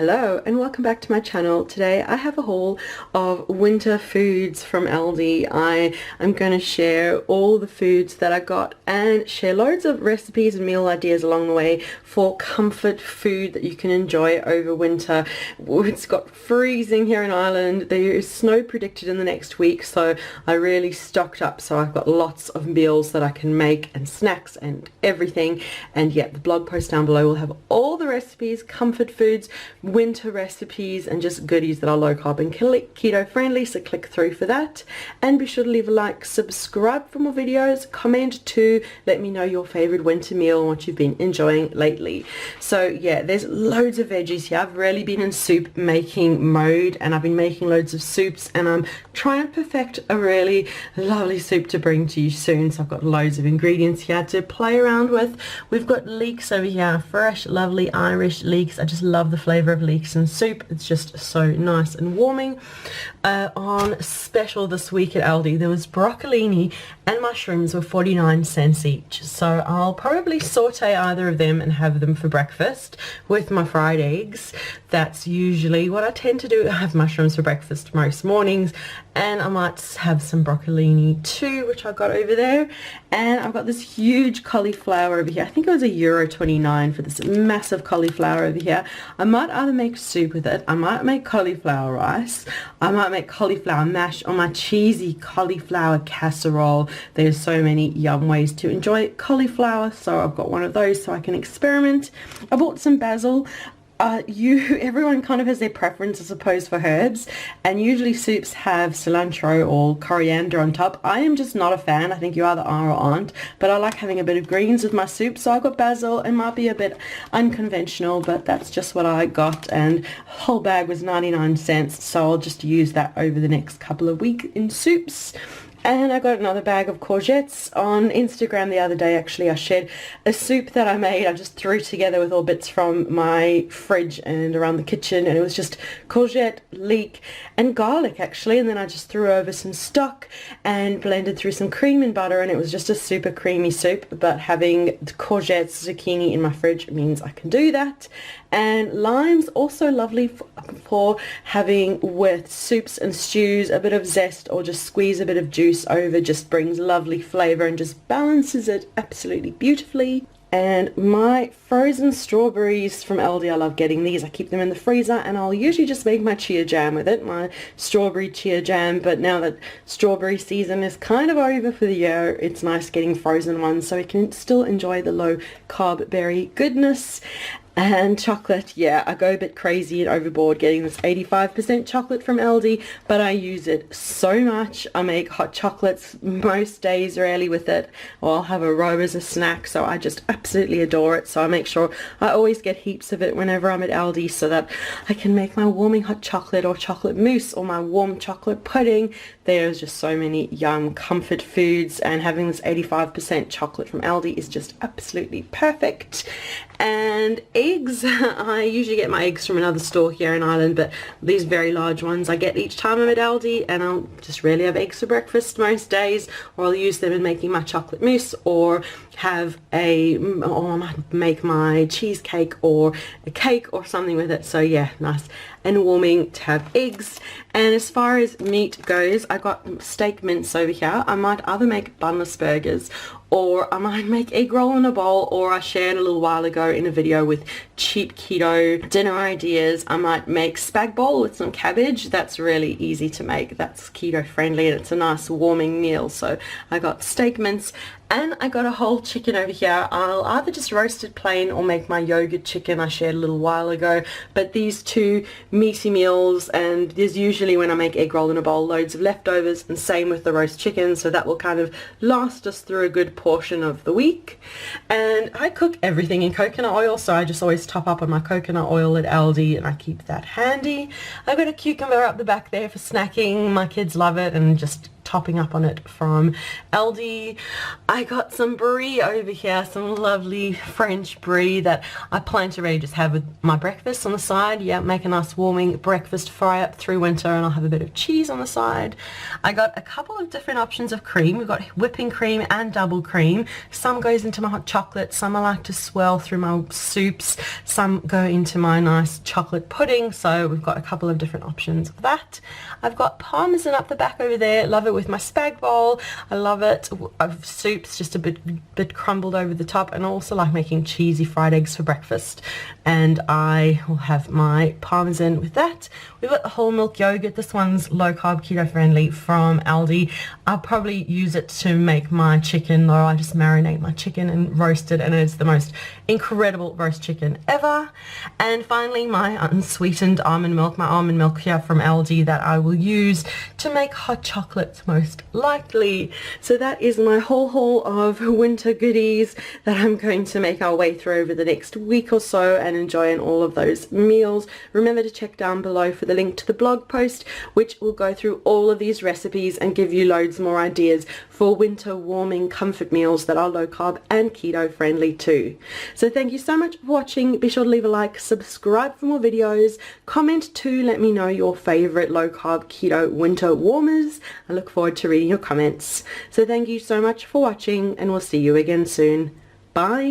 Hello and welcome back to my channel. Today I have a haul of winter foods from Aldi. I am going to share all the foods that I got and share loads of recipes and meal ideas along the way for comfort food that you can enjoy over winter. It's got freezing here in Ireland. There is snow predicted in the next week, so I really stocked up, so I've got lots of meals that I can make and snacks and everything. And yeah, the blog post down below will have all the recipes, comfort foods, winter recipes, and just goodies that are low carb and keto friendly, so click through for that. And be sure to leave a like, subscribe for more videos, comment too, let me know your favorite winter meal and what you've been enjoying lately. So yeah, there's loads of veggies here. I've really been in soup making mode, and I've been making loads of soups, and I'm trying to perfect a really lovely soup to bring to you soon. So I've got loads of ingredients here to play around with. We've got leeks over here, fresh lovely Irish leeks. I just love the flavor of leeks in soup. It's just so nice and warming. On special this week at Aldi, there was broccolini and mushrooms were 49 cents each, so I'll probably saute either of them and have them for breakfast with my fried eggs. That's usually what I tend to do. I have mushrooms for breakfast most mornings, and I might have some broccolini too, which I got over there. And I've got this huge cauliflower over here. I think it was €1.29 for this massive cauliflower over here. I might either make soup with it, I might make cauliflower rice, I might make cauliflower mash, or my cheesy cauliflower casserole. There's so many yum ways to enjoy cauliflower, so I've got one of those so I can experiment. I bought some basil. Everyone kind of has their preference, I suppose, for herbs, and usually soups have cilantro or coriander on top. I am just not a fan. I think you either are or aren't, but I like having a bit of greens with my soup, so I got basil. It might be a bit unconventional, but that's just what I got, and the whole bag was 99 cents, so I'll just use that over the next couple of weeks in soups. And I got another bag of courgettes. On Instagram the other day, actually, I shared a soup that I made. I just threw together with all bits from my fridge and around the kitchen, and it was just courgette, leek and garlic actually, and then I just threw over some stock and blended through some cream and butter, and it was just a super creamy soup. But having the courgettes, zucchini in my fridge means I can do that. And lime's also lovely for having with soups and stews. A bit of zest or just squeeze a bit of juice over just brings lovely flavor and just balances it absolutely beautifully. And my frozen strawberries from Aldi, I love getting these. I keep them in the freezer, and I'll usually just make my chia jam with it, my strawberry chia jam. But now that strawberry season is kind of over for the year, it's nice getting frozen ones so we can still enjoy the low carb berry goodness. And chocolate, yeah, I go a bit crazy and overboard getting this 85% chocolate from Aldi, but I use it so much. I make hot chocolates most days really with it, or I'll have a row as a snack, so I just absolutely adore it. So I make sure I always get heaps of it whenever I'm at Aldi, so that I can make my warming hot chocolate or chocolate mousse or my warm chocolate pudding. There's just so many yum comfort foods, and having this 85% chocolate from Aldi is just absolutely perfect. And eggs, I usually get my eggs from another store here in Ireland, but these very large ones I get each time I'm at Aldi, and I'll just really have eggs for breakfast most days, or I'll use them in making my chocolate mousse, or I might make my cheesecake or a cake or something with it. So yeah, nice and warming to have eggs. And as far as meat goes, I got steak mince over here. I might either make bunless burgers, or I might make egg roll in a bowl, or I shared a little while ago in a video with cheap keto dinner ideas. I might make spag bowl with some cabbage. That's really easy to make. That's keto friendly, and it's a nice warming meal. So I got steak mince, and I got a whole chicken over here. I'll either just roast it plain or make my yogurt chicken I shared a little while ago. But these two meaty meals, and there's usually when I make egg roll in a bowl loads of leftovers, and same with the roast chicken, so that will kind of last us through a good portion of the week. And I cook everything in coconut oil, so I just always top up on my coconut oil at Aldi, and I keep that handy. I've got a cucumber up the back there for snacking. My kids love it, and just topping up on it from Aldi. I got some brie over here, some lovely French brie that I plan to really just have with my breakfast on the side. Yeah, make a nice warming breakfast, fry up through winter, and I'll have a bit of cheese on the side. I got a couple of different options of cream. We've got whipping cream and double cream. Some goes into my hot chocolate, some I like to swirl through my soups, some go into my nice chocolate pudding, so we've got a couple of different options of that. I've got parmesan up the back over there. Love it with my spag bowl. I love it. I've soups just a bit crumbled over the top, and I also like making cheesy fried eggs for breakfast, and I will have my parmesan with that. We've got the whole milk yogurt. This one's low carb, keto friendly from Aldi. I'll probably use it to make my chicken, though. I just marinate my chicken and roast it, and it's the most incredible roast chicken ever. And finally, my unsweetened almond milk, my almond milk here from Aldi that I will use to make hot chocolate most likely. So that is my whole haul of winter goodies that I'm going to make our way through over the next week or so and enjoy in all of those meals. Remember to check down below for the link to the blog post, which will go through all of these recipes and give you loads more ideas for winter warming comfort meals that are low carb and keto friendly too. So thank you so much for watching. Be sure to leave a like, subscribe for more videos, comment too, let me know your favorite low carb keto winter warmers. I look forward to reading your comments. So thank you so much for watching, and we'll see you again soon. Bye.